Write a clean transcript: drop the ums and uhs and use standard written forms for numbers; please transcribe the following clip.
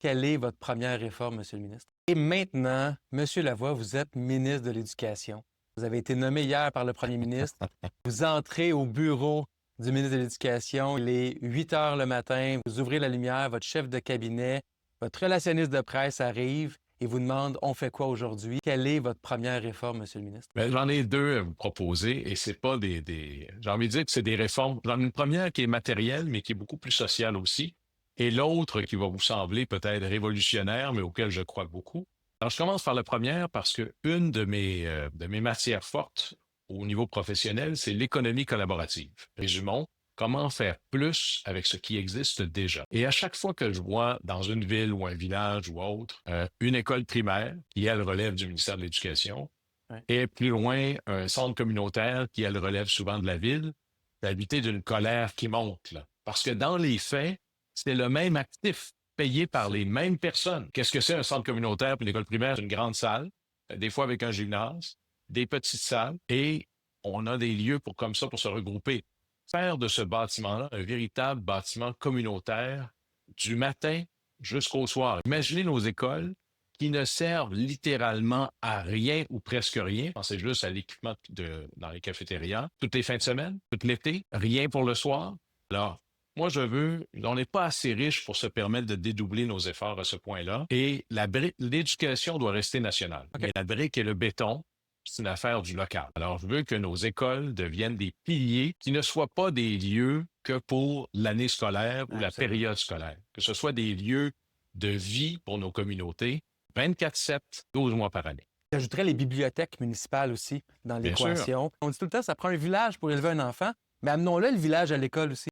Quelle est votre première réforme, Monsieur le ministre? Et maintenant, Monsieur Lavoie, vous êtes ministre de l'Éducation. Vous avez été nommé hier par le premier ministre. Vous entrez au bureau du ministre de l'Éducation. Il est 8 heures le matin. Vous ouvrez la lumière. Votre chef de cabinet, votre relationniste de presse arrive et vous demande « On fait quoi aujourd'hui? » Quelle est votre première réforme, Monsieur le ministre? Bien, j'en ai deux à vous proposer et c'est pas j'ai envie de dire que c'est des réformes. J'en ai une première qui est matérielle, mais qui est beaucoup plus sociale aussi. Et l'autre qui va vous sembler peut-être révolutionnaire, mais auquel je crois beaucoup. Alors, je commence par la première parce que une de mes matières fortes au niveau professionnel, c'est l'économie collaborative. Résumons, comment faire plus avec ce qui existe déjà. Et à chaque fois que je vois dans une ville ou un village ou autre, une école primaire qui, elle, relève du ministère de l'Éducation, Ouais. et plus loin, un centre communautaire qui, elle, relève souvent de la ville, d'habiter d'une colère qui monte, là. Parce que dans les faits, c'est le même actif payé par les mêmes personnes. Qu'est-ce que c'est un centre communautaire pour l'école primaire? C'est une grande salle, des fois avec un gymnase, des petites salles, et on a des lieux comme ça pour se regrouper. Faire de ce bâtiment-là un véritable bâtiment communautaire du matin jusqu'au soir. Imaginez nos écoles qui ne servent littéralement à rien ou presque rien. Pensez juste à l'équipement dans les cafétérias. Toutes les fins de semaine, tout l'été, rien pour le soir. Alors, moi, on n'est pas assez riche pour se permettre de dédoubler nos efforts à ce point-là. Et l'éducation doit rester nationale. OK. Mais la brique et le béton, c'est une affaire du local. Alors, je veux que nos écoles deviennent des piliers qui ne soient pas des lieux que pour l'année scolaire ou la Absolument. période scolaire. Que ce soit des lieux de vie pour nos communautés, 24/7, 12 mois par année. J'ajouterais les bibliothèques municipales aussi dans Bien sûr. l'équation. On dit tout le temps, ça prend un village pour élever un enfant, mais amenons-le le village à l'école aussi.